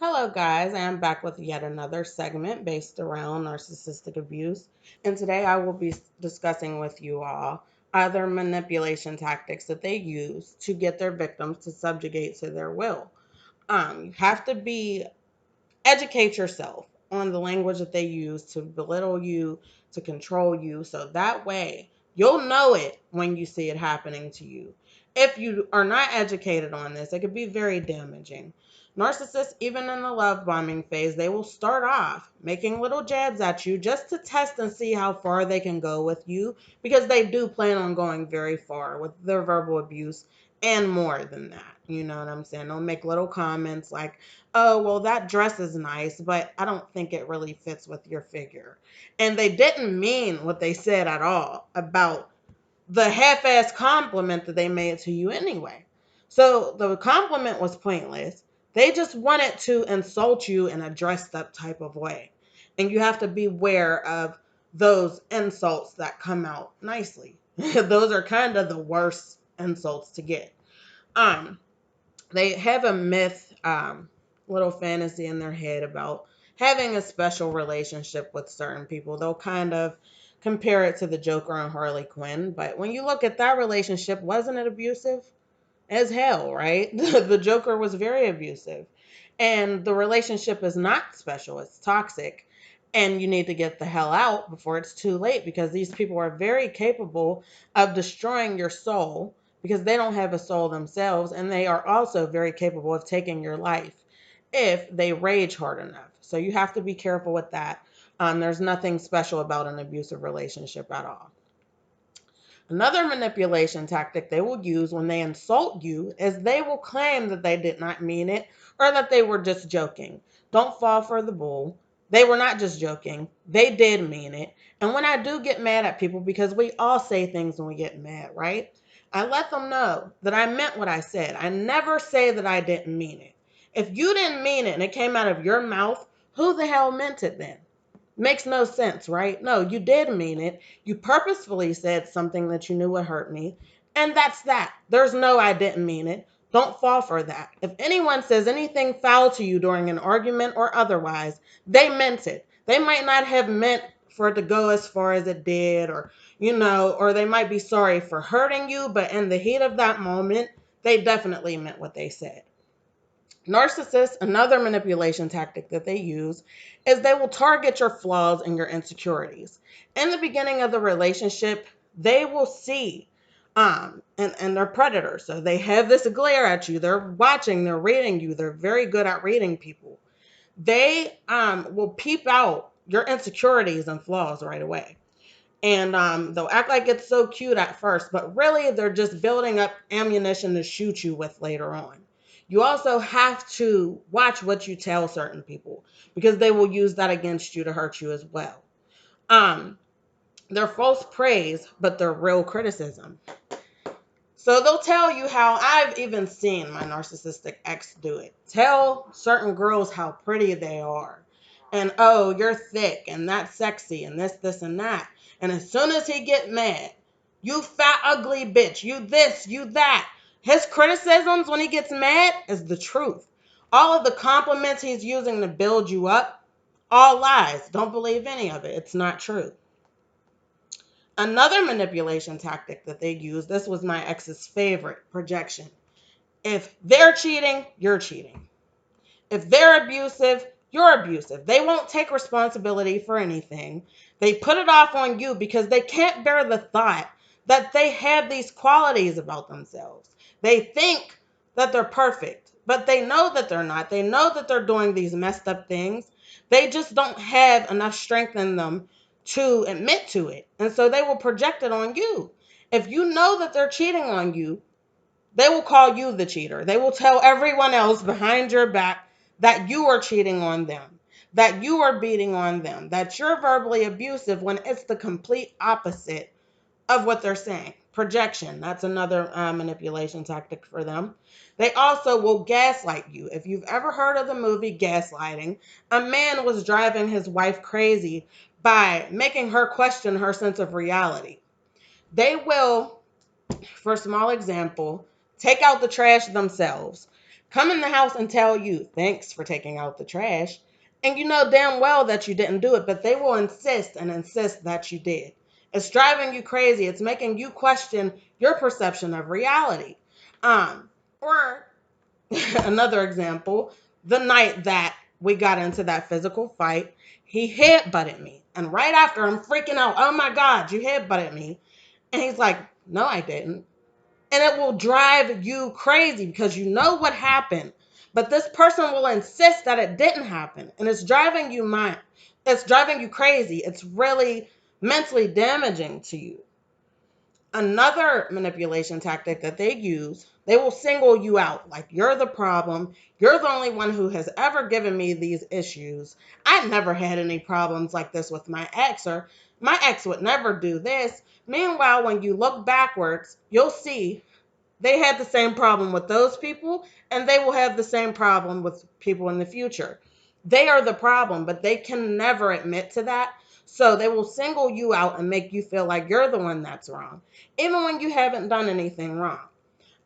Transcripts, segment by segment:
Hello, guys. I am back with yet another segment based around narcissistic abuse. And today I will be discussing with you all other manipulation tactics that they use to get their victims to subjugate to their will. You have to educate yourself on the language that they use to belittle you, to control you, so that way you'll know it when you see it happening to you. If you are not educated on this, it could be very damaging. Narcissists, even in the love bombing phase, they will start off making little jabs at you just to test and see how far they can go with you, because they do plan on going very far with their verbal abuse and more than that. You know what I'm saying? They'll make little comments like, oh, well, that dress is nice, but I don't think it really fits with your figure. And they didn't mean what they said at all about the half-ass compliment that they made to you anyway. So the compliment was pointless. They just wanted to insult you in a dressed up type of way. And you have to beware of those insults that come out nicely. Those are kind of the worst insults to get. Um, they have a myth, little fantasy in their head about having a special relationship with certain people. They'll kind of compare it to the Joker and Harley Quinn, but when you look at that relationship, wasn't it abusive as hell, right? The Joker was very abusive, and the relationship is not special, it's toxic. And you need to get the hell out before it's too late, because these people are very capable of destroying your soul because they don't have a soul themselves. And they are also very capable of taking your life if they rage hard enough. So you have to be careful with that. There's nothing special about an abusive relationship at all. Another manipulation tactic they will use when they insult you is they will claim that they did not mean it, or that they were just joking. Don't fall for the bull. They were not just joking. They did mean it. And when I do get mad at people, because we all say things when we get mad, right? I let them know that I meant what I said. I never say that I didn't mean it. If you didn't mean it and it came out of your mouth, who the hell meant it then? Makes no sense, right? No, you did mean it. You purposefully said something that you knew would hurt me. And that's that. There's no I didn't mean it. Don't fall for that. If anyone says anything foul to you during an argument or otherwise, they meant it. They might not have meant for it to go as far as it did, or they might be sorry for hurting you, but in the heat of that moment, they definitely meant what they said. Narcissists, another manipulation tactic that they use, is they will target your flaws and your insecurities. In the beginning of the relationship, they will see, and they're predators. So they have this glare at you. They're watching, they're reading you. They're very good at reading people. They will peep out your insecurities and flaws right away. And they'll act like it's so cute at first, but really they're just building up ammunition to shoot you with later on. You also have to watch what you tell certain people, because they will use that against you to hurt you as well. Um, they're false praise, but they're real criticism. So they'll tell you how I've even seen my narcissistic ex do it. Tell certain girls how pretty they are. And oh, you're thick and that's sexy and this, and that. And as soon as he get mad, you fat, ugly bitch, you this, you that. His criticisms when he gets mad is the truth. All of the compliments he's using to build you up, all lies. Don't believe any of it. It's not true. Another manipulation tactic that they use, this was my ex's favorite, projection. If they're cheating, you're cheating. If they're abusive, you're abusive. They won't take responsibility for anything. They put it off on you because they can't bear the thought that they have these qualities about themselves. They think that they're perfect, but they know that they're not. They know that they're doing these messed up things. They just don't have enough strength in them to admit to it. And so they will project it on you. If you know that they're cheating on you, they will call you the cheater. They will tell everyone else behind your back that you are cheating on them, that you are beating on them, that you're verbally abusive, when it's the complete opposite of what they're saying. Projection, that's another manipulation tactic for them. They also will gaslight you. If you've ever heard of the movie Gaslighting, a man was driving his wife crazy by making her question her sense of reality. They will, for a small example, take out the trash themselves, come in the house and tell you, thanks for taking out the trash. And you know damn well that you didn't do it, but they will insist and insist that you did. It's driving you crazy. It's making you question your perception of reality. Or another example, the night that we got into that physical fight, he headbutted me. And right after, I'm freaking out. Oh my God, you headbutted me. And he's like, no, I didn't. And it will drive you crazy because you know what happened. But this person will insist that it didn't happen. And it's driving you mad. It's driving you crazy. It's really mentally damaging to you. Another manipulation tactic that they use, they will single you out. Like, you're the problem. You're the only one who has ever given me these issues. I never had any problems like this with my ex, or my ex would never do this. Meanwhile, when you look backwards, you'll see they had the same problem with those people, and they will have the same problem with people in the future. They are the problem, but they can never admit to that. So they will single you out and make you feel like you're the one that's wrong, even when you haven't done anything wrong.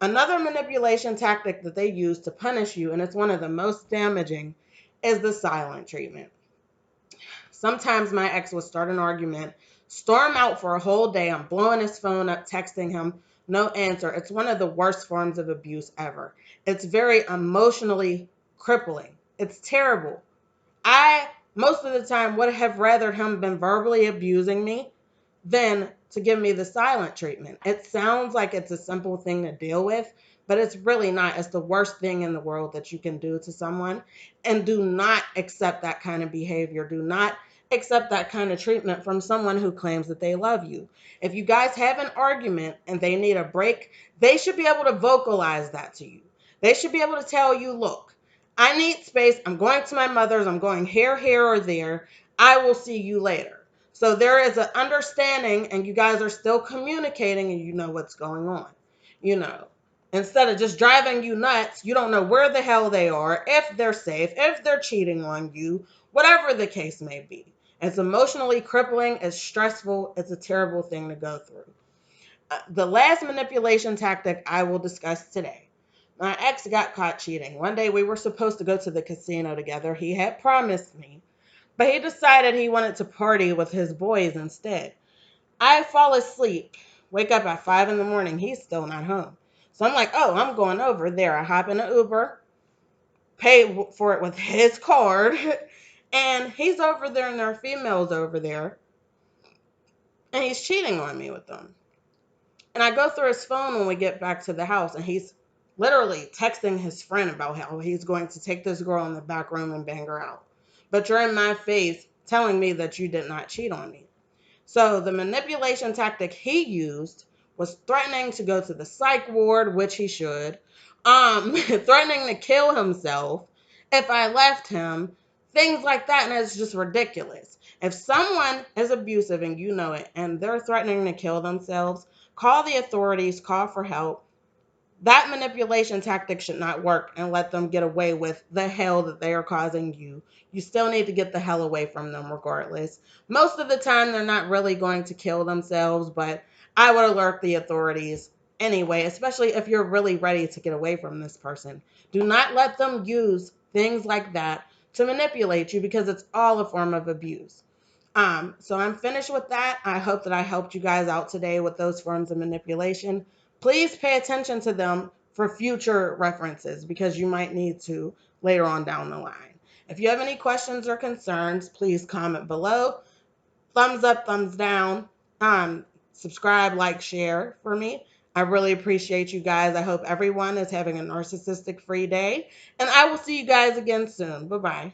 Another manipulation tactic that they use to punish you, and it's one of the most damaging, is the silent treatment. Sometimes my ex would start an argument, storm out for a whole day. I'm blowing his phone up, texting him, no answer. It's one of the worst forms of abuse ever. It's very emotionally crippling. It's terrible. I, most of the time, would have rather him been verbally abusing me than to give me the silent treatment. It sounds like it's a simple thing to deal with, but it's really not. It's the worst thing in the world that you can do to someone. And do not accept that kind of behavior. Do not accept that kind of treatment from someone who claims that they love you. If you guys have an argument and they need a break, they should be able to vocalize that to you. They should be able to tell you, look, I need space. I'm going to my mother's. I'm going here, or there. I will see you later. So there is an understanding, and you guys are still communicating, and you know what's going on. You know, instead of just driving you nuts, you don't know where the hell they are, if they're safe, if they're cheating on you, whatever the case may be. It's emotionally crippling, it's stressful, it's a terrible thing to go through. The last manipulation tactic I will discuss today. My ex got caught cheating. One day we were supposed to go to the casino together. He had promised me, but he decided he wanted to party with his boys instead. I fall asleep, wake up at 5 in the morning. He's still not home. So I'm like, oh, I'm going over there. I hop in an Uber, pay for it with his card, and he's over there, and there are females over there, and he's cheating on me with them. And I go through his phone when we get back to the house, and he's literally texting his friend about how he's going to take this girl in the back room and bang her out. But you're in my face telling me that you did not cheat on me. So the manipulation tactic he used was threatening to go to the psych ward, which he should, threatening to kill himself if I left him, things like that, and it's just ridiculous. If someone is abusive and you know it, and they're threatening to kill themselves, call the authorities, call for help. That manipulation tactic should not work, and let them get away with the hell that they are causing you. You still need to get the hell away from them regardless. Most of the time, they're not really going to kill themselves, but I would alert the authorities anyway, especially if you're really ready to get away from this person. Do not let them use things like that to manipulate you, because it's all a form of abuse. So I'm finished with that. I hope that I helped you guys out today with those forms of manipulation. Please pay attention to them for future references, because you might need to later on down the line. If you have any questions or concerns, please comment below. Thumbs up, thumbs down. Subscribe, like, share for me. I really appreciate you guys. I hope everyone is having a narcissistic free day. And I will see you guys again soon. Bye-bye.